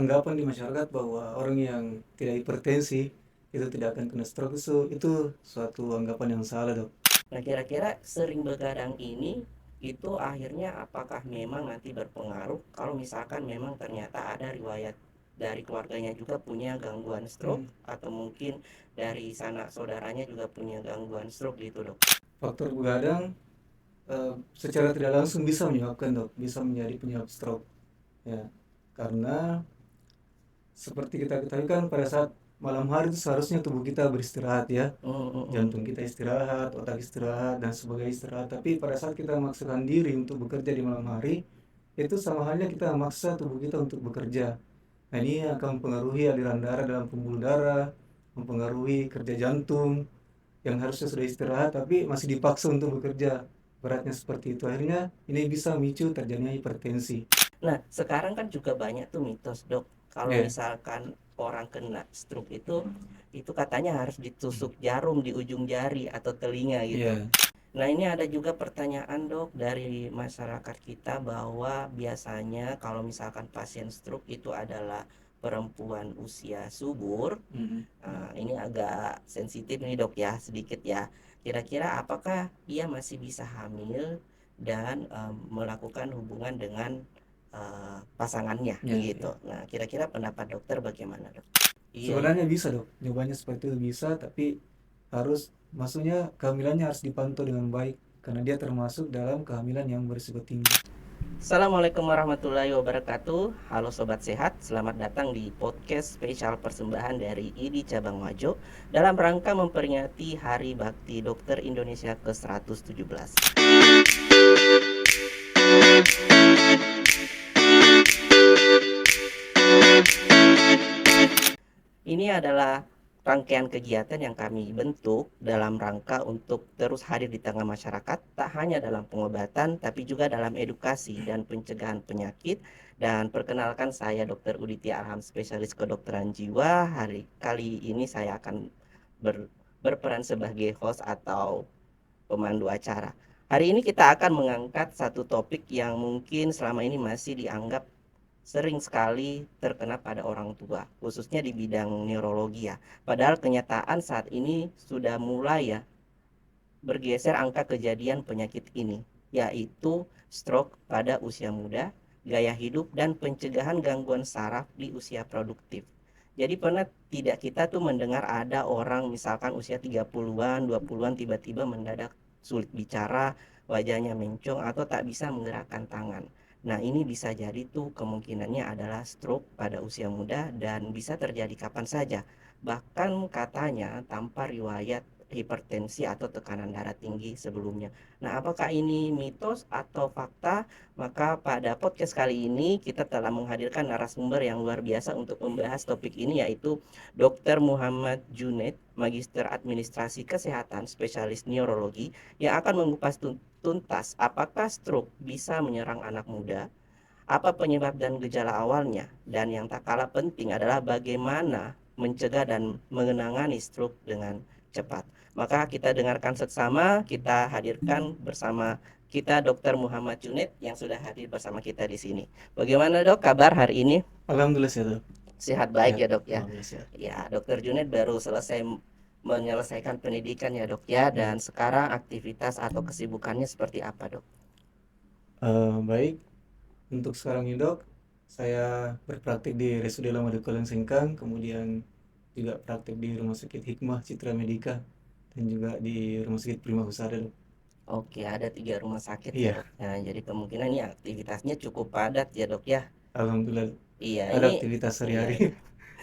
anggapan di masyarakat bahwa orang yang tidak hipertensi itu tidak akan kena stroke, itu suatu anggapan yang salah, Dok. Nah, kira-kira sering begadang ini itu akhirnya apakah memang nanti berpengaruh kalau misalkan memang ternyata ada riwayat dari keluarganya juga punya gangguan stroke, Hmm. atau mungkin dari sanak saudaranya juga punya gangguan stroke gitu, Dok? Faktor begadang secara tidak langsung bisa menyebabkan, Dok, bisa menjadi penyebab stroke. Ya, karena seperti kita ketahui kan pada saat malam hari itu seharusnya tubuh kita beristirahat ya. Jantung kita istirahat, otak istirahat, dan sebagainya istirahat. Tapi pada saat kita memaksakan diri untuk bekerja di malam hari, itu sama halnya kita memaksa tubuh kita untuk bekerja. Nah, ini akan mempengaruhi aliran darah dalam pembuluh darah, mempengaruhi kerja jantung yang harusnya sudah istirahat tapi masih dipaksa untuk bekerja. Beratnya seperti itu. Akhirnya ini bisa memicu terjadinya hipertensi. Nah, sekarang kan juga banyak tuh mitos, Dok. Kalau Ya, misalkan orang kena stroke itu katanya harus ditusuk jarum di ujung jari atau telinga gitu. ya, Nah, ini ada juga pertanyaan, Dok, dari masyarakat kita bahwa biasanya kalau misalkan pasien stroke itu adalah perempuan usia subur. mm, Ini agak sensitif nih, Dok, ya, sedikit ya. Kira-kira apakah ia masih bisa hamil dan melakukan hubungan dengan pasangannya ya, begitu. ya. Nah, kira-kira pendapat dokter bagaimana, Dok? Iya, iya. Sebenarnya bisa, Dok. Jawabannya seperti itu bisa, tapi harus, maksudnya kehamilannya harus dipantau dengan baik karena dia termasuk dalam kehamilan yang berisiko tinggi. Assalamualaikum warahmatullahi wabarakatuh. Halo Sobat Sehat, selamat datang di podcast spesial persembahan dari IDI Cabang Wajo dalam rangka memperingati Hari Bakti Dokter Indonesia ke-117. Ini adalah rangkaian kegiatan yang kami bentuk dalam rangka untuk terus hadir di tengah masyarakat, tak hanya dalam pengobatan, tapi juga dalam edukasi dan pencegahan penyakit. Dan perkenalkan, saya Dr. Uditya Arham, spesialis kedokteran jiwa. Hari kali ini saya akan berperan sebagai host atau pemandu acara. Hari ini kita akan mengangkat satu topik yang mungkin selama ini masih dianggap sering sekali terkena pada orang tua, khususnya di bidang neurologi ya. Padahal kenyataan saat ini sudah mulai ya bergeser angka kejadian penyakit ini, yaitu stroke pada usia muda, gaya hidup, dan pencegahan gangguan saraf di usia produktif. Jadi pernah tidak kita tuh mendengar ada orang misalkan usia 30-an, 20-an tiba-tiba mendadak sulit bicara, wajahnya mencong atau tak bisa menggerakkan tangan. Nah, ini bisa jadi tuh kemungkinannya adalah stroke pada usia muda dan bisa terjadi kapan saja. Bahkan katanya tanpa riwayat hipertensi atau tekanan darah tinggi sebelumnya. Nah, apakah ini mitos atau fakta? Maka pada podcast kali ini kita telah menghadirkan narasumber yang luar biasa untuk membahas topik ini, yaitu Dr. Muhammad Junaid, Magister Administrasi Kesehatan, Spesialis Neurologi, yang akan mengupas tuntas apakah stroke bisa menyerang anak muda, apa penyebab dan gejala awalnya, dan yang tak kalah penting adalah bagaimana mencegah dan mengenangani stroke dengan cepat. Maka kita dengarkan seksama, kita hadirkan bersama kita Dr. Muhammad Junaid yang sudah hadir bersama kita di sini. Bagaimana, Dok, kabar hari ini? Alhamdulillah sehat, Dok. Sehat baik Sehat, ya, Dok, ya. alhamdulillah sehat. Ya, Dokter Junaid baru selesai menyelesaikan pendidikan ya, Dok, ya, Ya. dan sekarang aktivitas atau kesibukannya seperti apa, Dok? Baik, untuk sekarang ini, Dok, saya berpraktik di RSUD Lama Dukulan Sengkang, kemudian juga praktik di Rumah Sakit Hikmah Citra Medika, dan juga di Rumah Sakit Prima Husada, Dok. Oke, ada 3 rumah sakit ya, Iya, Dok. Nah, jadi kemungkinan ini aktivitasnya cukup padat ya, Dok, ya. alhamdulillah Iya, ada ini aktivitas iya, sehari-hari. iya.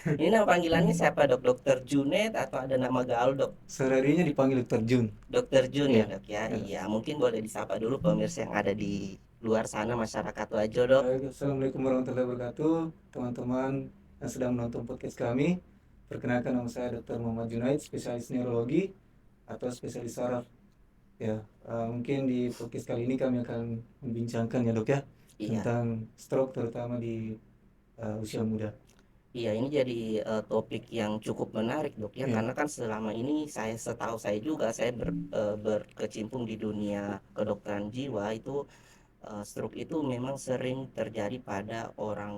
Ini nama panggilannya siapa, Dok? Dokter Junet atau ada nama gaul, Dok? Sehari-harinya dipanggil Dokter Jun. Dokter Jun ya, Iya. Dok, ya. Ya. Iya, mungkin boleh disapa dulu pemirsa yang ada di luar sana, masyarakat Wajo, Dok. Assalamualaikum warahmatullahi wabarakatuh, teman-teman yang sedang menonton podcast kami. Perkenalkan, nama saya Dr. Muhammad Junaid, spesialis neurologi atau spesialis saraf. Ya, mungkin di podcast kali ini kami akan membincangkan ya, Dok, ya, Iya. tentang stroke terutama di usia muda. Iya, ini jadi topik yang cukup menarik, Dok, ya, Ya, karena kan selama ini setahu saya juga saya berkecimpung di dunia kedokteran jiwa itu stroke itu memang sering terjadi pada orang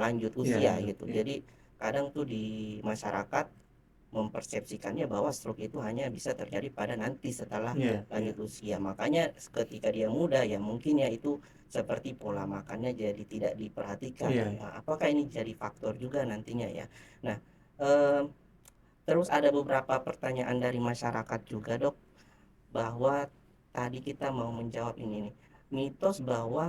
lanjut Iya, usia iya, Dok. gitu. Iya. Jadi kadang tuh di masyarakat mempersepsikannya bahwa stroke itu hanya bisa terjadi pada nanti setelah Iya, iya. lanjut usia. Makanya ketika dia muda ya mungkin ya itu seperti pola makannya jadi tidak diperhatikan. Iya, iya. Nah, apakah ini jadi faktor juga nantinya ya? Nah, eh, terus ada beberapa pertanyaan dari masyarakat juga, Dok, bahwa tadi kita mau menjawab ini nih. Mitos bahwa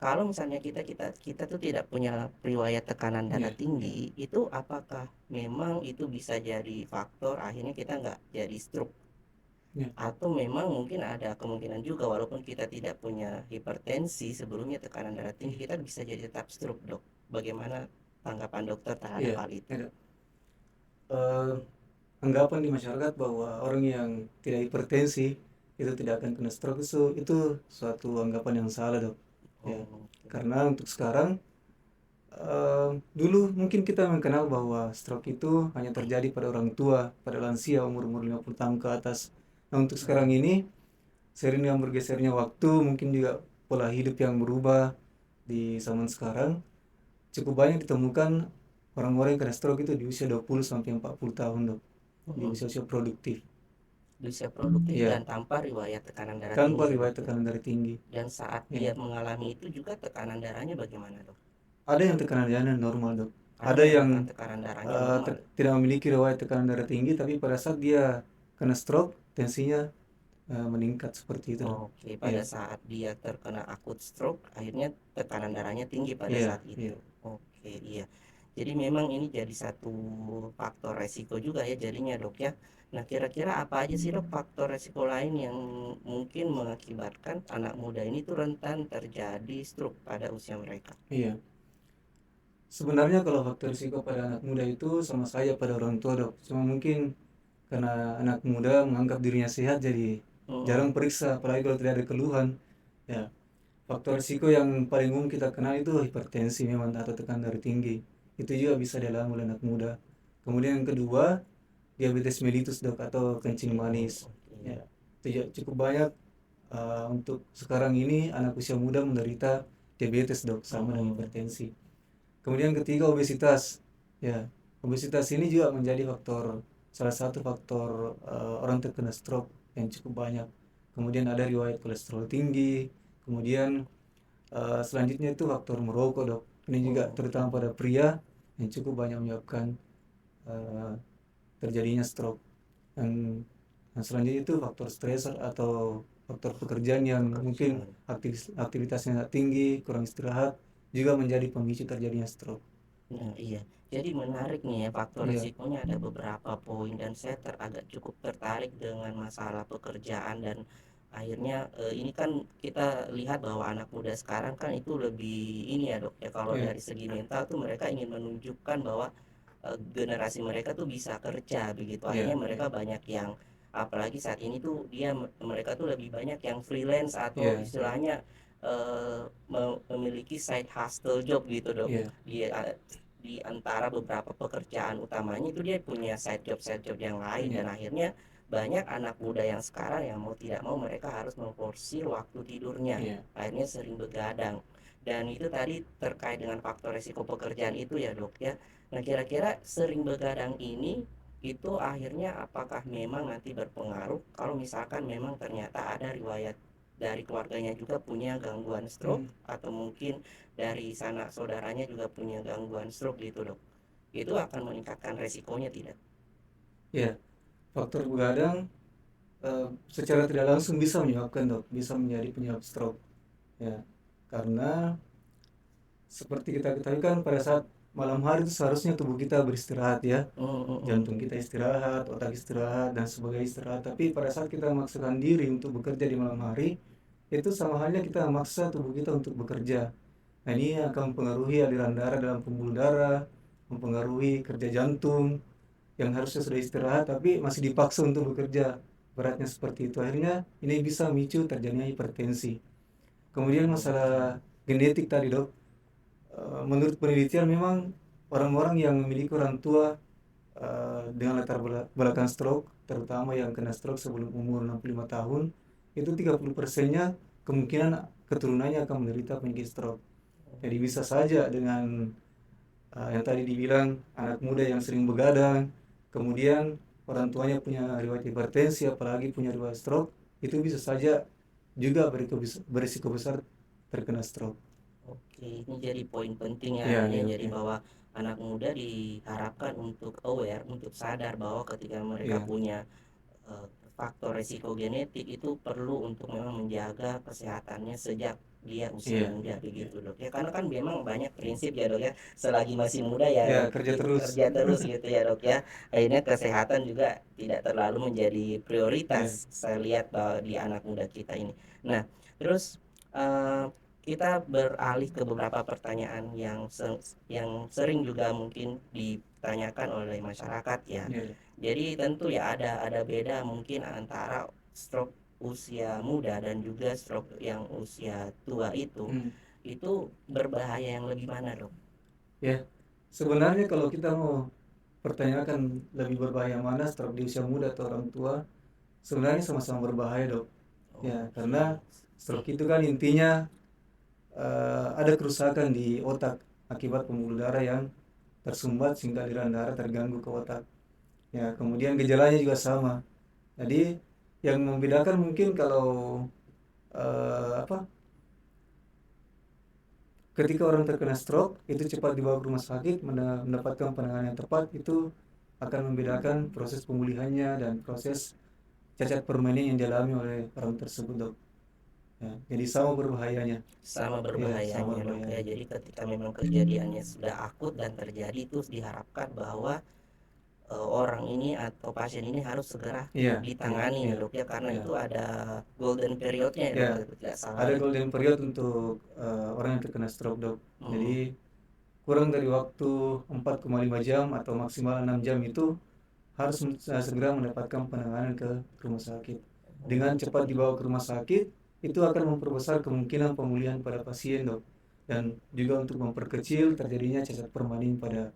kalau misalnya kita kita kita tuh tidak punya riwayat tekanan darah Iya, iya. tinggi, itu apakah memang itu bisa jadi faktor akhirnya kita nggak jadi stroke? Iya. Atau memang mungkin ada kemungkinan juga walaupun kita tidak punya hipertensi sebelumnya tekanan darah tinggi kita bisa jadi tetap stroke, Dok. Bagaimana tanggapan dokter terhadap Iya, hal itu? iya, Dok. Eh, Anggapan di masyarakat bahwa orang yang tidak hipertensi itu tidak akan kena stroke itu suatu anggapan yang salah, Dok. Ya. Oh, Karena untuk sekarang dulu mungkin kita mengenal bahwa stroke itu hanya terjadi pada orang tua, pada lansia umur-umur 50 tahun ke atas. Nah, untuk sekarang ini seiring dengan bergesernya waktu, mungkin juga pola hidup yang berubah di zaman sekarang, cukup banyak ditemukan orang-orang yang kena stroke itu di usia 20 sampai 40 tahun, Dok. Di usia-usia produktif. usia produktif dan Iya, tanpa riwayat tekanan darah tanpa tinggi ya, riwayat Dok ya. tekanan darah tinggi. Dan saat Ya. dia mengalami itu juga tekanan darahnya bagaimana, Dok? Ada yang tekanan darahnya normal, Dok. Ada Ada yang yang tekanan darahnya normal. tidak memiliki riwayat tekanan darah tinggi, tapi pada saat dia kena stroke, tensinya meningkat seperti itu, Dok. Oke, Iya, pada saat dia terkena akut stroke, akhirnya tekanan darahnya tinggi pada iya, saat iya, itu. Oke, iya. Jadi memang ini jadi satu faktor resiko juga ya jadinya, Dok ya. Nah, kira-kira apa aja sih, Dok, faktor resiko lain yang mungkin mengakibatkan anak muda ini tuh rentan terjadi stroke pada usia mereka? iya. Sebenarnya kalau faktor risiko pada anak muda itu sama saja pada orang tua, Dok. Cuma mungkin karena anak muda menganggap dirinya sehat, jadi Mm-mm. jarang periksa, apalagi kalau tidak ada keluhan. Ya, faktor risiko yang paling umum kita kenal itu hipertensi memang atau tekanan darah tinggi. Itu juga bisa dialami oleh anak muda. Kemudian yang kedua, diabetes mellitus, Dok, atau kencing manis. Oke. Ya, itu juga cukup banyak untuk sekarang ini anak usia muda menderita diabetes, Dok, sama dengan Mm-mm. hipertensi. Kemudian ketiga, obesitas. Ya, obesitas ini juga menjadi salah satu faktor orang terkena stroke yang cukup banyak. Kemudian ada riwayat kolesterol tinggi. Kemudian selanjutnya itu faktor merokok, Dok. Ini juga Oh, terutama pada pria yang cukup banyak menyebabkan eh, terjadinya stroke. Dan, dan selanjutnya itu faktor stresor atau faktor pekerjaan yang mungkin pekerjaan. aktivitasnya tinggi, kurang istirahat, juga menjadi pemicu terjadinya stroke. Nah, iya. Jadi menarik nih ya, faktor Iya, risikonya ada beberapa poin dan saya agak cukup tertarik dengan masalah pekerjaan dan akhirnya ini kan kita lihat bahwa anak muda sekarang kan itu lebih ini ya, Dok ya, kalau iya, dari segi mental tuh mereka ingin menunjukkan bahwa generasi mereka tuh bisa kerja begitu. Akhirnya iya, mereka iya, banyak yang apalagi saat ini tuh mereka tuh lebih banyak yang freelance atau iya, iya, istilahnya memiliki side hustle job gitu, Dok. iya, Di antara beberapa pekerjaan utamanya itu dia punya side job yang lain dan iya, akhirnya banyak anak muda yang sekarang yang mau tidak mau mereka harus memforsir waktu tidurnya, iya, akhirnya sering begadang. Dan itu tadi terkait dengan faktor resiko pekerjaan itu ya, Dok ya. Nah, kira-kira sering begadang ini itu akhirnya apakah memang nanti berpengaruh kalau misalkan memang ternyata ada riwayat dari keluarganya juga punya gangguan stroke hmm, atau mungkin dari sanak saudaranya juga punya gangguan stroke gitu, Dok. Itu akan meningkatkan resikonya tidak? iya. Faktor begadang secara tidak langsung bisa menyebabkan, Dok, bisa menjadi penyebab stroke. Ya, karena seperti kita ketahui kan pada saat malam hari itu seharusnya tubuh kita beristirahat, ya. Jantung kita istirahat, otak istirahat, dan sebagainya istirahat. Tapi pada saat kita memaksakan diri untuk bekerja di malam hari, itu sama halnya kita memaksa tubuh kita untuk bekerja. Nah, ini akan mempengaruhi aliran darah dalam pembuluh darah, mempengaruhi kerja jantung yang harusnya sudah istirahat tapi masih dipaksa untuk bekerja. Beratnya seperti itu. Akhirnya ini bisa memicu terjadinya hipertensi. Kemudian masalah genetik tadi, Dok. Menurut penelitian memang orang-orang yang memiliki orang tua dengan latar belakang stroke, terutama yang kena stroke sebelum umur 65 tahun, itu 30%-nya kemungkinan keturunannya akan menderita penyakit stroke. Jadi bisa saja dengan yang tadi dibilang anak muda yang sering begadang, kemudian orang tuanya punya riwayat hipertensi, apalagi punya riwayat stroke, itu bisa saja juga berisiko besar terkena stroke. Oke, ini jadi poin penting ya, Iya, ya. iya, Jadi iya. bahwa anak muda diharapkan untuk aware, untuk sadar bahwa ketika mereka Iya, punya eh, faktor resiko genetik itu perlu untuk memang menjaga kesehatannya sejak dia usia iya, muda iya, iya. begitu dok ya, karena kan memang banyak prinsip ya dok ya, selagi masih muda Ya, ya kerja terus. kerja terus gitu ya dok ya, akhirnya kesehatan juga tidak terlalu menjadi Iya, prioritas saya lihat bahwa di anak muda kita ini. Nah terus eh, kita beralih ke beberapa pertanyaan yang sering juga mungkin ditanyakan oleh masyarakat ya. iya. Jadi tentu ya ada beda mungkin antara stroke usia muda dan juga stroke yang usia tua Hmm. itu berbahaya yang lebih mana dok? Ya, sebenarnya kalau kita mau pertanyakan lebih berbahaya mana stroke di usia muda atau orang tua, sebenarnya sama-sama berbahaya, Dok. Ya, Oke. karena stroke itu kan intinya ada kerusakan di otak akibat pembuluh darah yang tersumbat sehingga aliran darah terganggu ke otak. Ya, kemudian gejalanya juga sama. Jadi yang membedakan mungkin kalau apa? Ketika orang terkena stroke itu cepat dibawa ke rumah sakit mendapatkan penanganan yang tepat, itu akan membedakan proses pemulihannya dan proses cacat permanen yang dialami oleh orang tersebut, Dok. Ya, jadi sama berbahayanya. Sama Ya, sama berbahayanya dok ya, berbahayanya. jadi ketika memang kejadiannya sudah akut dan terjadi itu diharapkan bahwa orang ini atau pasien ini harus segera Iya, iya, ditangani ya iya, dok ya, karena iya. itu ada golden periodnya ya dok Ya, kalau tidak salah ada ya. golden period untuk orang yang terkena stroke, Dok. Jadi Mm. kurang dari waktu 4,5 jam atau maksimal 6 jam itu harus segera mendapatkan penanganan ke rumah sakit. Dengan cepat dibawa ke rumah sakit, itu akan memperbesar kemungkinan pemulihan pada pasien, Dok. Dan juga untuk memperkecil terjadinya cacat permanen pada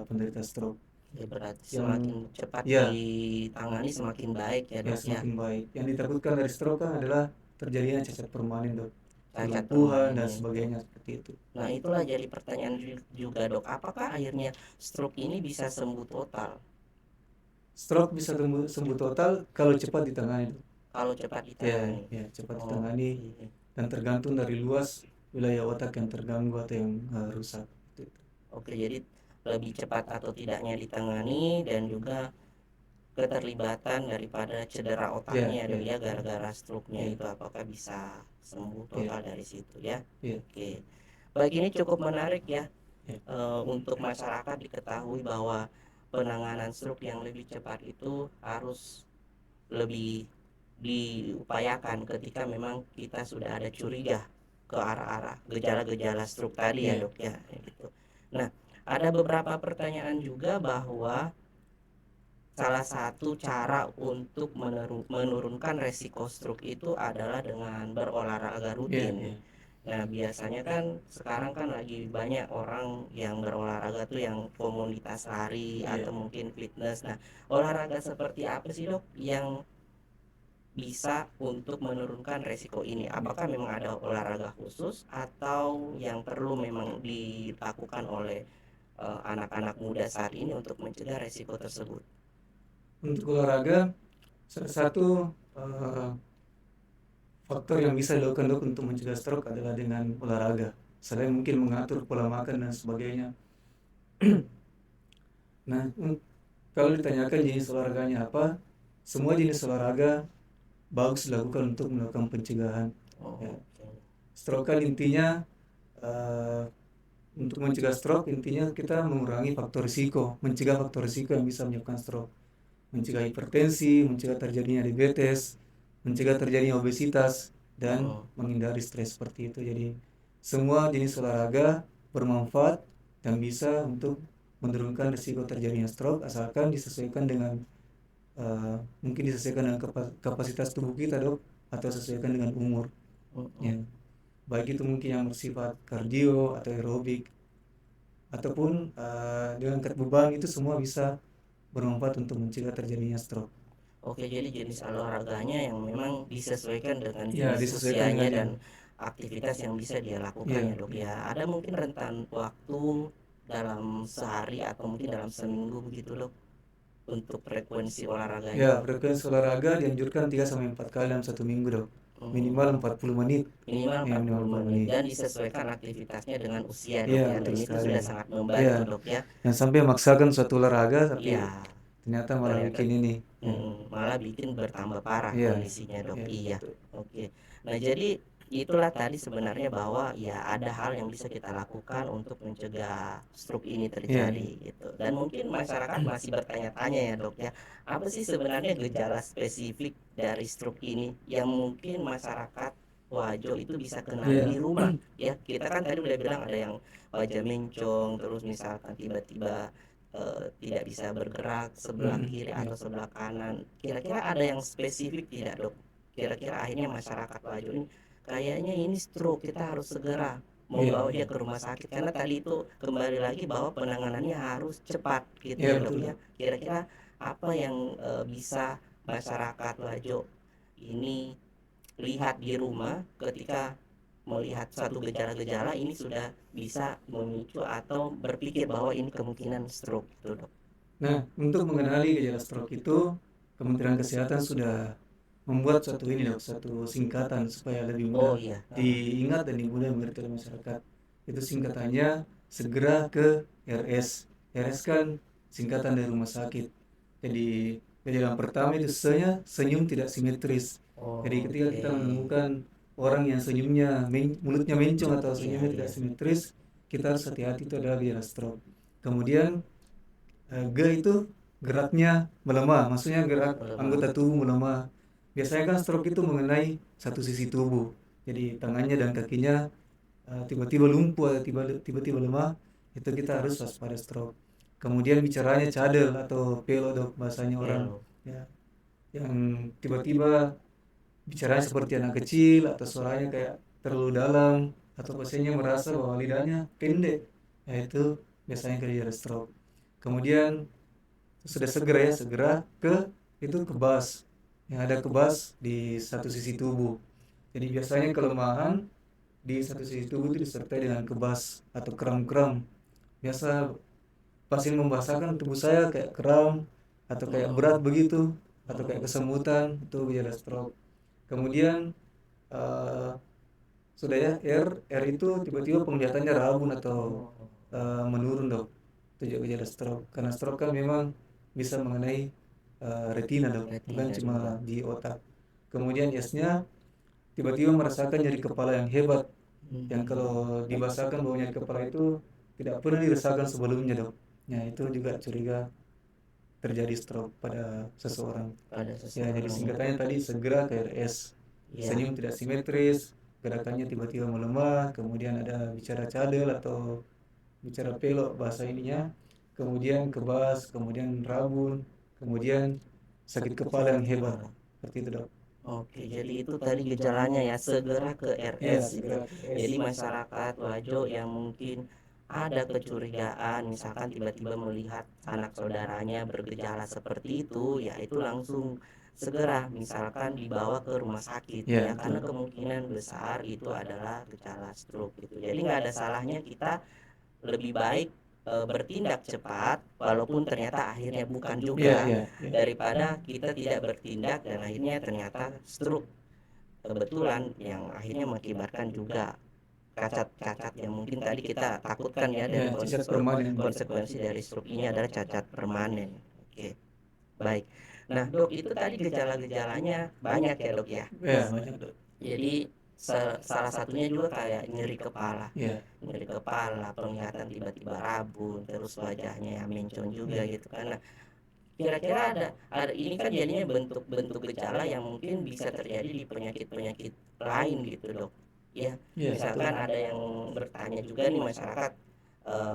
penderita stroke. Ya berarti Yang semakin cepat ya, ditangani semakin baik ya ya dok ya. semakin baik. Yang ditakutkan dari stroke kan adalah terjadinya cacat permanen, Dok. Cacat Kelumpuhan dan permanennya itu. sebagainya seperti itu. Nah itulah jadi pertanyaan juga dok, apakah akhirnya stroke ini bisa sembuh total Stroke bisa sembuh total kalau cepat ditangani, Dok. kalau cepat Ya, ditangani? ya cepat ditangani Oke. dan tergantung dari luas wilayah otak yang terganggu atau yang rusak. Oke, jadi lebih cepat atau tidaknya ditangani dan juga keterlibatan daripada cedera Ya, otaknya ya dok ya, ya, gara-gara stroke-nya ya, itu apakah bisa sembuh ya, total dari situ ya. ya, Oke, baik, ini cukup menarik ya, ya, untuk masyarakat diketahui bahwa penanganan stroke yang lebih cepat itu harus lebih diupayakan ketika memang kita sudah ada curiga ke arah-arah gejala-gejala stroke tadi ya ya, dok ya, gitu. Nah, ada beberapa pertanyaan juga bahwa salah satu cara untuk menurunkan resiko stroke itu adalah dengan berolahraga ya, rutin. ya, Nah, biasanya kan sekarang kan lagi banyak orang yang berolahraga tuh yang komunitas lari ya. atau mungkin fitness. Nah, olahraga seperti apa sih dok yang bisa untuk menurunkan resiko ini? Apakah memang ada olahraga khusus atau yang perlu memang dilakukan oleh anak-anak muda saat ini untuk mencegah resiko tersebut? Untuk olahraga, salah satu faktor yang bisa dilakukan, Dok, untuk mencegah stroke adalah dengan olahraga. Selain mungkin mengatur pola makan dan sebagainya. Nah, kalau ditanyakan jenis olahraganya apa, semua jenis olahraga bagus dilakukan untuk melakukan pencegahan. Ya. Oh, oke. Stroke kan intinya eh, untuk mencegah stroke intinya kita mengurangi faktor risiko, mencegah faktor risiko yang bisa menyebabkan stroke, mencegah hipertensi, mencegah terjadinya diabetes, mencegah terjadinya obesitas, dan Oh, menghindari stres seperti itu. Jadi semua jenis olahraga bermanfaat dan bisa untuk menurunkan risiko terjadinya stroke asalkan disesuaikan dengan mungkin disesuaikan dengan kapasitas tubuh kita, Dok, atau sesuaikan dengan umur. oh, oh. Ya, baik itu mungkin yang bersifat kardio atau aerobik ataupun dengan angkat beban, itu semua bisa bermanfaat untuk mencegah terjadinya stroke. Oke, jadi jenis olahraganya yang memang disesuaikan dengan Ya, jenis disesuaikan usianya dengan dan yang aktivitas yang bisa dia lakukan Iya, ya dok ya. Ada mungkin rentan waktu dalam sehari atau mungkin dalam seminggu begitu dok untuk frekuensi ya, olahraganya. frekuensi olahraga dianjurkan 3 sampai 4 kali dalam 1 minggu, Dok. Minimal Hmm, 40 menit. minimal Ya, minimal 40 40 menit menit. dan disesuaikan aktivitasnya dengan usia dok Iya, ya, dan betul itu sekali. sudah sangat Iya, membantu dok ya. yang sampai memaksakan suatu olahraga tapi Iya, ternyata malah ternyata bikin ini. Ya. malah bikin bertambah parah Iya, kondisinya dok. iya, Iya, betul. oke. Nah jadi itulah tadi sebenarnya bahwa ya ada hal yang bisa kita lakukan untuk mencegah stroke ini Iya, terjadi gitu. Dan mungkin masyarakat masih bertanya-tanya ya dok ya, apa sih sebenarnya gejala spesifik dari stroke ini yang mungkin masyarakat Wajo itu bisa kenali iya, di rumah ya. Kita kan tadi udah bilang ada yang wajah mencong, terus misalkan tiba-tiba tidak bisa bergerak sebelah kiri iya. atau sebelah kanan. Kira-kira ada yang spesifik tidak dok? Kira-kira akhirnya masyarakat Wajo ini kayaknya ini stroke, kita harus segera Iya, membawa dia iya. ke rumah sakit karena tadi itu kembali lagi bahwa penanganannya harus cepat gitu Iya, ya dok betul, ya. Dok. Kira-kira apa yang bisa masyarakat Wajo ini lihat di rumah ketika melihat satu gejala-gejala ini sudah bisa memicu atau berpikir bahwa ini kemungkinan stroke itu dok. Nah, untuk mengenali gejala stroke itu, Kementerian Kesehatan sudah membuat suatu ini, Dok, satu singkatan supaya lebih Oh mudah iya, diingat dan mudah mengerti oleh masyarakat. Itu singkatannya segera ke RS. RS kan singkatan dari rumah sakit. Jadi gejala yang pertama itu senyum tidak simetris. Jadi ketika oke, kita menemukan orang yang mulutnya mencong atau iya senyumnya tidak iya, simetris, kita harus hati-hati, itu adalah gejala stroke. Kemudian G itu geraknya melemah, maksudnya gerak melemah, anggota tubuh melemah. Biasanya kan stroke itu mengenai satu sisi tubuh, jadi tangannya dan kakinya tiba-tiba lumpuh atau tiba-tiba lemah, itu kita harus waspada stroke. Kemudian bicaranya cadel atau pelo, Dok, bahasanya orang, pelo, ya, yang tiba-tiba bicaranya seperti anak kecil atau suaranya kayak terlalu dalam atau pasiennya merasa bahwa lidahnya pendek, ya itu biasanya gejala stroke. Kemudian sudah segera, ya, segera ke kebas, yang ada kebas di satu sisi tubuh. Jadi biasanya kelemahan di satu sisi tubuh itu disertai dengan kebas atau kram-kram. Biasa pasien membahasakan tubuh saya kayak kram atau kayak berat begitu atau kayak kesemutan, itu gejala stroke. Kemudian eh, sudah, ya, R itu tiba-tiba penglihatannya rabun atau menurun, Dok. Itu juga gejala stroke. Karena stroke kan memang bisa mengenai retina, Dok, bukan retina cuma juga. di otak. Kemudian S-nya tiba-tiba merasakan nyeri kepala yang hebat, yang kalau dibahasakan bahwa nyeri kepala itu tidak pernah dirasakan sebelumnya, Dok. Nah, itu juga curiga terjadi stroke pada seseorang. Pada Ya, jadi seseorang ya. singkatannya tadi segera ke RS. Iya, Senyum tidak simetris, gerakannya tiba-tiba melemah, kemudian ada bicara cadel atau bicara pelok bahasa ininya, kemudian kebas, kemudian rabun, kemudian sakit kepala yang hebat. kepala. Seperti itu, Dok. Oke, jadi itu tadi gejalanya ya, segera ke Iya, RS gitu. segera ke RS. Jadi masyarakat Wajo yang mungkin ada kecurigaan, misalkan tiba-tiba melihat anak saudaranya bergejala seperti itu, ya itu langsung segera misalkan dibawa ke rumah sakit Iya, ya, karena betul. kemungkinan besar itu adalah gejala stroke gitu. Jadi nggak ada salahnya kita lebih baik bertindak cepat walaupun ternyata akhirnya bukan Iya, juga, iya, iya. daripada kita tidak bertindak dan akhirnya ternyata stroke kebetulan yang akhirnya mengakibatkan juga cacat-cacat yang mungkin tadi kita takutkan ya, Ya, dari cacat permanen. konsekuensi dari stroke ini adalah cacat permanen. Oke, baik. Nah dok, itu tadi gejala-gejalanya banyak ya dok ya. Ya, banyak, Dok. Jadi salah satunya juga kayak Iya, nyeri kepala, penglihatan tiba-tiba rabun, terus wajahnya yang mencong juga iya. gitu kan. Nah, kira-kira ada ini kan jadinya bentuk-bentuk gejala yang mungkin bisa terjadi di penyakit-penyakit lain gitu dok. Ya, Iya, betul. misalkan ada yang bertanya juga nih masyarakat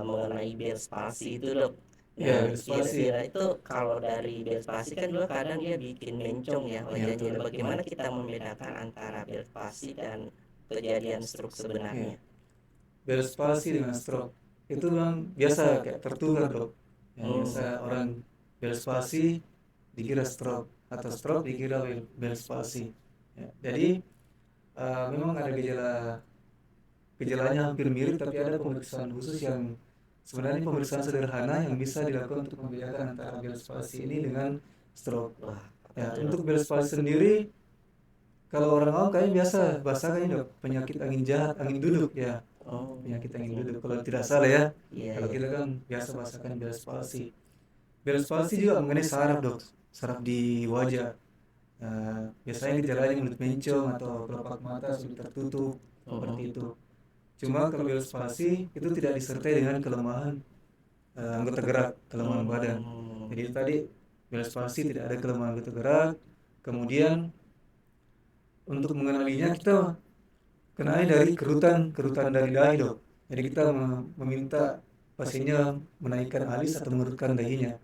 mengenai Bell's palsy itu dok. Iya, Nah, virus palsi. kira-kira itu kalau dari Bell's palsy kan juga kadang dia bikin mencong ya Iya, wajahnya. betul. Nah, bagaimana kita membedakan antara Bell's palsy dan kejadian stroke Iya. sebenarnya? Virus palsi dengan stroke itu memang biasa kayak tertukar, Dok. Ya, biasa orang virus palsi dikira stroke atau stroke dikira virus palsi. Ya, jadi memang ada gejalanya hampir mirip, tapi ada pemeriksaan khusus yang sebenarnya pemeriksaan sederhana yang bisa dilakukan untuk membedakan antara Bell's palsy ini dengan stroke. Wah, apa Ya, tuh dok? untuk Bell's palsy sendiri, kalau orang awam kayaknya biasa bahasa kayaknya dok, penyakit angin jahat, angin duduk ya, Oh, penyakit angin duduk. penyakit. Kalau tidak salah ya, Iya, kalau iya. kita kan biasa bahasakan Bell's palsy. Bell's palsy juga mengenai saraf dok, saraf di wajah. Biasanya gejalanya mulut mencong atau kelopak mata sulit tertutup Mm-mm. seperti itu. Cuma kalau Bell's palsy itu tidak disertai dengan kelemahan anggota gerak, kelemahan badan. Jadi itu tadi Bell's palsy tidak ada kelemahan anggota gerak. Kemudian untuk mengenalinya kita kenali dari kerutan dari dahi dok. Jadi kita meminta pasiennya menaikkan alis atau mengerutkan dahinya.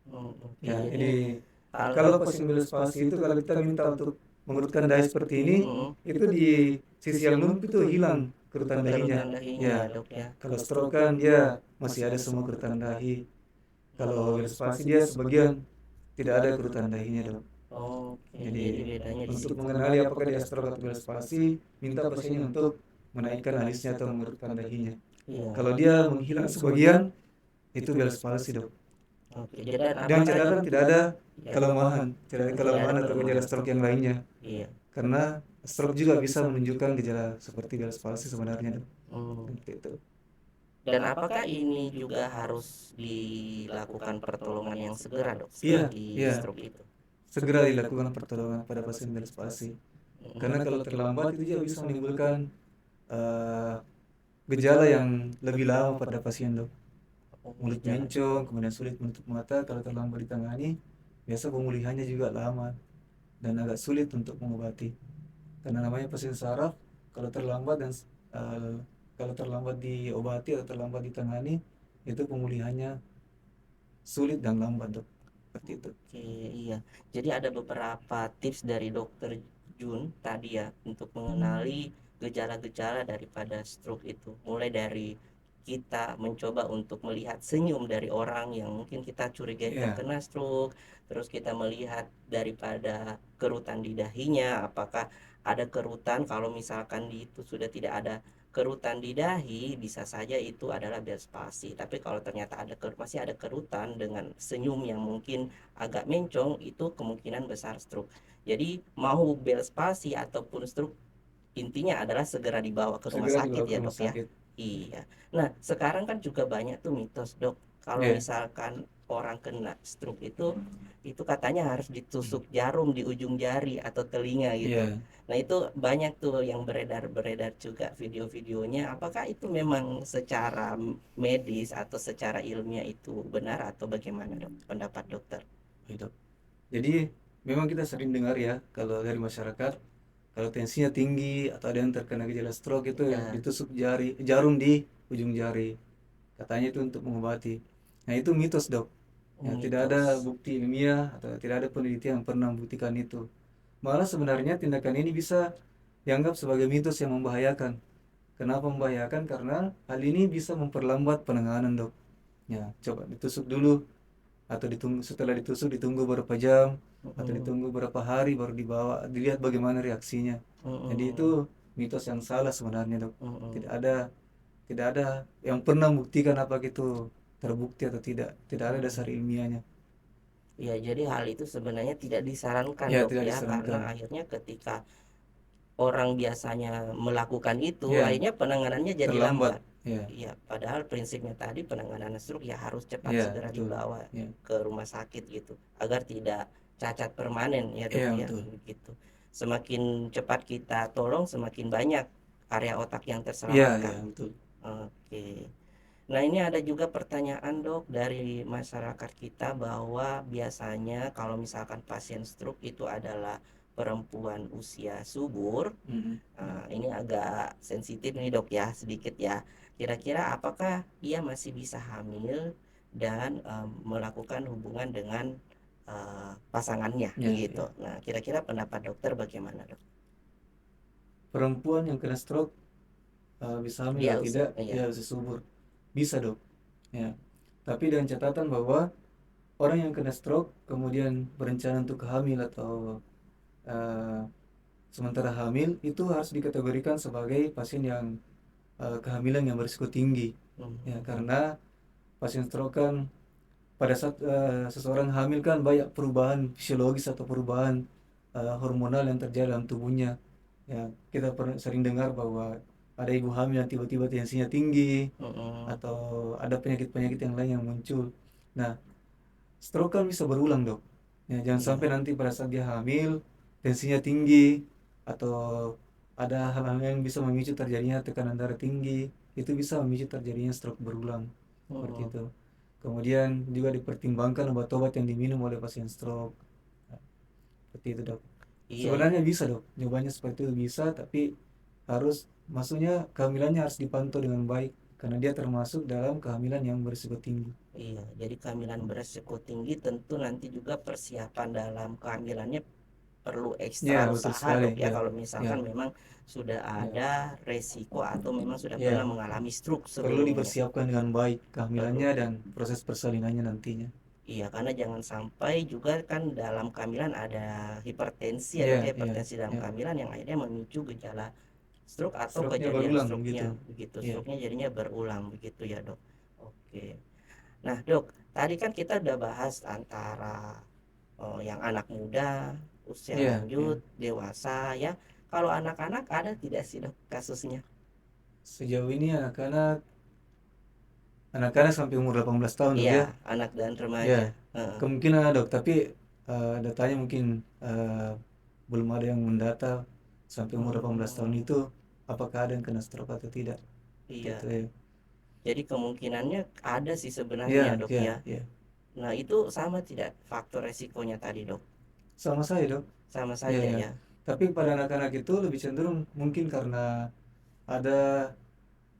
Oke, Ya, jadi jadi hal-hal. kalau pasien Bell's palsy itu kalau kita minta untuk mengerutkan dahi seperti ini, Mm-mm. itu di sisi yang lumpuh itu hilang kerutan dahinya. Kerutan dahinya Ya, ya dok ya. kalau stroke kan dia masih ada semua kerutan dahi. Kalau Bell's palsy dia sebagian tidak ada kerutan dahinya dok. Oke, Jadi jadi bedanya di untuk situ. mengenali apakah dia stroke atau Bell's palsy, minta pasiennya untuk menaikkan alisnya atau mengerutkan dahinya. Iya. Kalau dia menghilang sebagian, itu Bell's palsy dok. Oke, jadi Dan apakah catatan tidak ada ya, kelemahan, tidak ada tidak kelemahan ada atau gejala kelemahan? stroke yang lainnya. Iya. Karena stroke juga bisa menunjukkan gejala seperti Bell's palsy sebenarnya dok. Hmm. Seperti itu. Dan apakah ini juga harus dilakukan pertolongan yang segera dok Iya, setelah di iya. stroke itu? Segera dilakukan pertolongan pada pasien Bell's palsy. Karena kalau terlambat itu juga bisa menimbulkan eh, gejala yang lebih lama pada pasien dok. Mulut Gejala. mencong, kemudian sulit menutup mata. Kalau terlambat ditangani, biasa pemulihannya juga lama dan agak sulit untuk mengobati. Karena namanya pasien saraf, kalau terlambat dan eh, kalau terlambat diobati atau terlambat ditangani, itu pemulihannya sulit dan lambat dok. Seperti itu. Oke, iya. Jadi ada beberapa tips dari dokter Jun tadi ya untuk mengenali gejala-gejala daripada stroke itu. Mulai dari kita mencoba untuk melihat senyum dari orang yang mungkin kita curigai Iya, terkena stroke, terus kita melihat daripada kerutan di dahinya, apakah ada kerutan. Kalau misalkan itu sudah tidak ada kerutan di dahi, bisa saja itu adalah Bell's palsy. Tapi kalau ternyata masih ada kerutan dengan senyum yang mungkin agak mencong, itu kemungkinan besar stroke. Jadi mau Bell's palsy ataupun stroke, intinya adalah segera dibawa ke rumah segera sakit dibawa ke ya rumah dok ya. sakit. Iya. Nah sekarang kan juga banyak tuh mitos dok. Kalau Iya. misalkan orang kena stroke itu katanya harus ditusuk jarum di ujung jari atau telinga gitu. Iya. Nah itu banyak tuh yang beredar-beredar juga video-videonya. Apakah itu memang secara medis atau secara ilmiah itu benar atau bagaimana dok? Pendapat dokter? Gitu. Jadi memang kita sering dengar ya kalau dari masyarakat kalau tensinya tinggi atau ada yang terkena gejala stroke itu Ya. ditusuk jarum di ujung jari. Katanya itu untuk mengobati. Nah itu mitos dok. Ya, tidak ada Mitos. bukti ilmiah atau tidak ada penelitian yang pernah membuktikan itu. Malah sebenarnya tindakan ini bisa dianggap sebagai mitos yang membahayakan. Kenapa membahayakan? Karena hal ini bisa memperlambat penanganan dok. Ya, coba ditusuk dulu atau ditunggu, setelah ditusuk ditunggu beberapa jam atau Mm-mm. ditunggu beberapa hari baru dibawa, dilihat bagaimana reaksinya. Jadi itu Mm-mm. mitos yang salah sebenarnya dok. Mm-mm. Tidak ada tidak ada yang pernah membuktikan apa itu terbukti atau tidak, tidak ada dasar ilmiahnya. Ya, jadi hal itu sebenarnya tidak disarankan Ya dok tidak ya, karena disarankan. akhirnya ketika orang biasanya melakukan itu, Ya, akhirnya penanganannya jadi terlambat. lambat. Ya. Iya, padahal prinsipnya tadi penanganan stroke ya harus cepat Ya, segera betul. dibawa Ya. ke rumah sakit gitu, agar tidak cacat permanen ya dok Ya, ya, betul. gitu. Semakin cepat kita tolong, semakin banyak area otak yang Ya, terselamatkan. ya, betul. Oke. Nah, ini ada juga pertanyaan dok dari masyarakat kita bahwa biasanya kalau misalkan pasien stroke itu adalah perempuan usia subur. Mhm. Ini agak sensitif nih dok ya, sedikit ya. Kira-kira apakah ia masih bisa hamil dan melakukan hubungan dengan pasangannya Ya, begitu. ya. Nah, kira-kira pendapat dokter bagaimana dok? Perempuan yang kena stroke bisa hamil Dia atau usia, tidak? iya. Ya, bisa subur. Bisa dok. Ya. Tapi dengan catatan bahwa orang yang kena stroke kemudian berencana untuk hamil atau eh, Sementara hamil itu harus dikategorikan sebagai pasien yang kehamilan yang berisiko tinggi. Ya, karena pasien stroke kan pada saat seseorang hamil kan banyak perubahan fisiologis atau perubahan hormonal yang terjadi dalam tubuhnya. Ya, kita pernah sering dengar bahwa ada ibu hamil yang tiba-tiba tensinya tinggi atau ada penyakit-penyakit yang lain yang muncul. Nah, stroke kan bisa berulang, Dok. Ya, jangan Iya, sampai nanti pada saat dia hamil tensinya tinggi atau ada hal-hal yang bisa memicu terjadinya tekanan darah tinggi, itu bisa memicu terjadinya stroke berulang seperti itu. Kemudian juga dipertimbangkan obat-obat yang diminum oleh pasien stroke. Nah, seperti itu, Dok. iya, Sebenarnya bisa, Dok. Jawabannya seperti itu bisa, tapi harus maksudnya kehamilannya harus dipantau dengan baik karena dia termasuk dalam kehamilan yang berisiko tinggi. iya. Jadi kehamilan beresiko tinggi tentu nanti juga persiapan dalam kehamilannya perlu ekstra Ya, betul usaha, sekali. Dok ya, Ya, kalau ya, misalkan memang sudah ya, ada resiko atau memang sudah pernah ya. mengalami stroke Perlu sebelumnya. dipersiapkan dengan baik Perlu. kehamilannya dan proses persalinannya nantinya. Iya, karena jangan sampai juga kan dalam kehamilan ada hipertensi ya, Dok Ya, ya, ya, hipertensi dalam ya. kehamilan yang akhirnya memicu gejala stroke atau Stroke-nya kejadian berulang stroke-nya begitu. begitu. Ya, Stroke-nya jadinya berulang begitu ya, Dok. Oke. Nah, Dok, tadi kan kita udah bahas antara yang anak muda, usia ya, lanjut, ya. dewasa ya. Kalau anak-anak ada tidak sih, Dok, kasusnya? Sejauh ini anak-anak sampai umur 18 tahun, Dok, Iya, ya. anak dan Ya, remaja. Heeh. kemungkinan ada, Dok, tapi datanya mungkin belum ada yang mendata sampai umur 18 tahun Hmm, itu apakah ada yang kena stroke atau tidak. Gitu iya. ya. Jadi kemungkinannya ada sih sebenarnya, Ya, Dok ya, ya. ya. Nah, itu sama tidak faktor resikonya tadi, Dok? Sama saya, Dok. Sama Ya, saja ya. ya. Tapi pada anak-anak itu lebih cenderung mungkin karena ada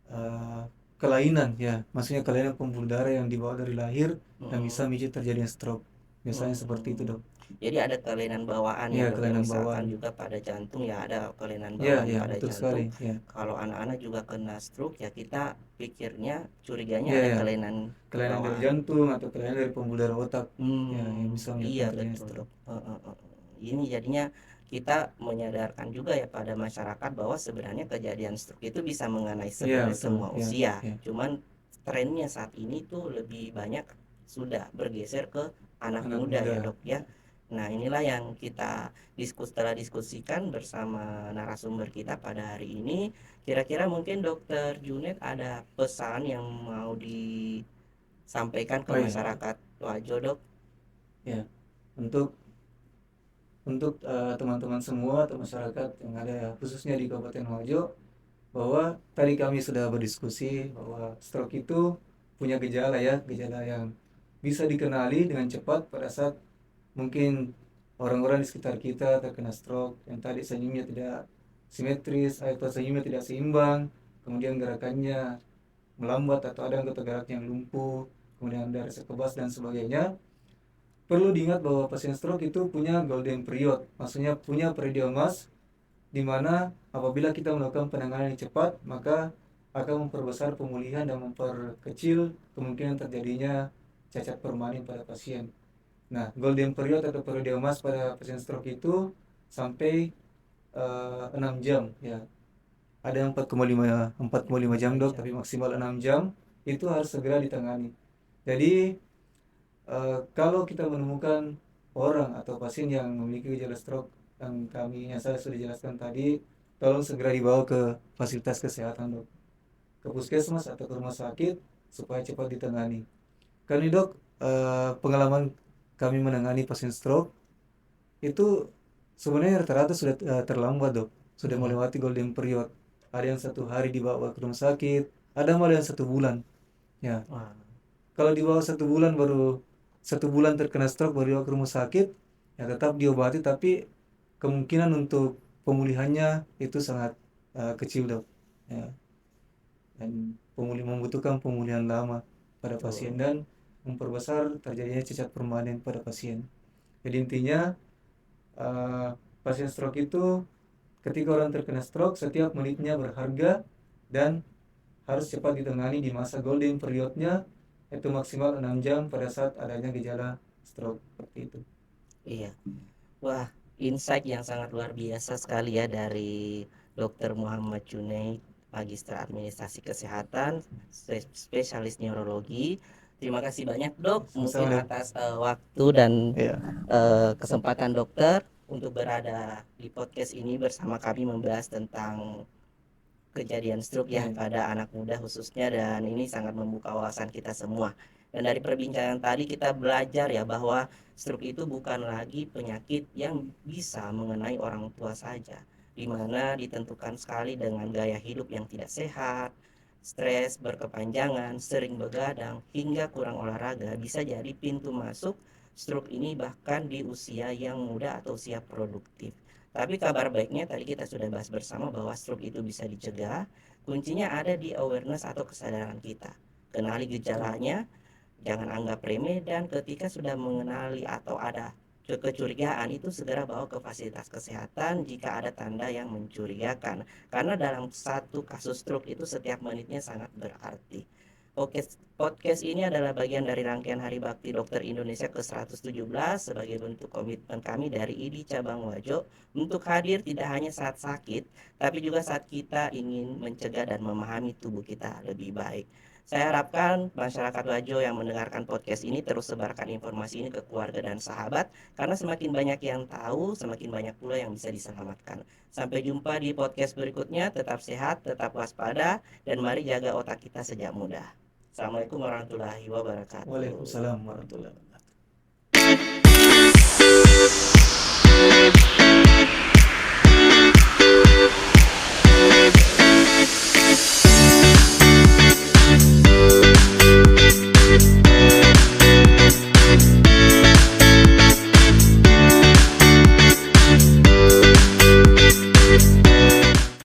eh, kelainan, ya, maksudnya kelainan pembuluh darah yang dibawa dari lahir yang bisa Mm-mm. memicu terjadinya stroke. Biasanya seperti itu, Mm-mm. Dok. Jadi ada kelainan bawaan ya, Iya, Dok ya, kelainan misalkan bawaan. juga pada jantung ya ada kelainan Iya, bawaan iya, pada betul sekali. jantung. Ya, Kalau anak-anak juga kena stroke ya kita pikirnya curiganya iya, ada iya. kelainan Kelainan dari bawaan. jantung atau kelainan dari pembuluh darah otak, ya, yang bisa Iya menyebabkan terjadinya betul, Dok. stroke. Ini jadinya kita menyadarkan juga ya pada masyarakat bahwa sebenarnya kejadian stroke itu bisa mengenai Iya, sebenarnya betul. semua Ya, usia. ya, Cuman trennya saat ini tuh lebih banyak sudah bergeser ke anak anak muda ya, muda. Dok ya. Nah, inilah yang kita telah diskusikan bersama narasumber kita pada hari ini. Kira-kira mungkin Dokter Junet ada pesan yang mau disampaikan ke Oh iya, masyarakat Wajo, Dok? ya. Untuk teman-teman semua atau masyarakat yang ada khususnya di Kabupaten Wajo, bahwa tadi kami sudah berdiskusi bahwa stroke itu punya gejala, ya, gejala yang bisa dikenali dengan cepat pada saat mungkin orang-orang di sekitar kita terkena stroke yang tadi senyumnya tidak simetris atau senyumnya tidak seimbang, kemudian gerakannya melambat atau ada anggota geraknya yang lumpuh, kemudian ada rasa kebas dan sebagainya. Perlu diingat bahwa pasien stroke itu punya golden period, maksudnya punya periode emas di mana apabila kita melakukan penanganan yang cepat, maka akan memperbesar pemulihan dan memperkecil kemungkinan terjadinya cacat permanen pada pasien. Nah, golden period atau periode emas pada pasien stroke itu sampai 6 jam, ya. Ada yang 4,5 jam, Dok, 6 jam. tapi maksimal 6 jam itu harus segera ditangani. Jadi kalau kita menemukan orang atau pasien yang memiliki gejala stroke yang saya sudah jelaskan tadi, tolong segera dibawa ke fasilitas kesehatan, Dok, ke puskesmas atau ke rumah sakit supaya cepat ditangani. Kami, Dok, pengalaman kami menangani pasien stroke itu sebenarnya rata-rata sudah terlambat, Dok, sudah Hmm. melewati golden period. Ada yang 1 hari dibawa ke rumah sakit, ada malah yang 1 bulan, ya. Wah, Kalau di bawah 1 bulan, baru 1 bulan terkena stroke baru dibawa ke rumah sakit, ya tetap diobati, tapi kemungkinan untuk pemulihannya itu sangat kecil, Dok, ya. Dan membutuhkan pemulihan lama pada betul. pasien dan memperbesar terjadinya cacat permanen pada pasien. Jadi intinya eh, pasien stroke itu, ketika orang terkena stroke, setiap menitnya berharga dan harus cepat ditangani di masa golden periodnya, itu maksimal 6 jam pada saat adanya gejala stroke seperti itu. Iya. Wah, insight yang sangat luar biasa sekali ya dari Dr. Muhammad Junaid, Magister Administrasi Kesehatan, spesialis neurologi. Terima kasih banyak dok, mungkin Sama-sama, Dok. atas waktu dan Ya, kesempatan dokter untuk berada di podcast ini bersama kami membahas tentang kejadian stroke ya pada anak muda khususnya, dan ini sangat membuka wawasan kita semua. Dan dari perbincangan tadi kita belajar ya bahwa stroke itu bukan lagi penyakit yang bisa mengenai orang tua saja, di mana ditentukan sekali dengan gaya hidup yang tidak sehat, stres berkepanjangan, sering begadang, hingga kurang olahraga bisa jadi pintu masuk stroke ini bahkan di usia yang muda atau usia produktif. Tapi kabar baiknya tadi kita sudah bahas bersama bahwa stroke itu bisa dicegah. Kuncinya ada di awareness atau kesadaran kita. Kenali gejalanya, jangan anggap remeh, dan ketika sudah mengenali atau ada kecurigaan itu segera bawa ke fasilitas kesehatan jika ada tanda yang mencurigakan. Karena dalam satu kasus stroke itu setiap menitnya sangat berarti. Podcast ini adalah bagian dari rangkaian Hari Bakti Dokter Indonesia ke-117 sebagai bentuk komitmen kami dari IDI Cabang Wajo untuk hadir tidak hanya saat sakit, tapi juga saat kita ingin mencegah dan memahami tubuh kita lebih baik. Saya harapkan masyarakat Wajo yang mendengarkan podcast ini terus sebarkan informasi ini ke keluarga dan sahabat, karena semakin banyak yang tahu, semakin banyak pula yang bisa diselamatkan. Sampai jumpa di podcast berikutnya, tetap sehat, tetap waspada, dan mari jaga otak kita sejak muda. Assalamualaikum warahmatullahi wabarakatuh. Waalaikumsalam warahmatullahi wabarakatuh.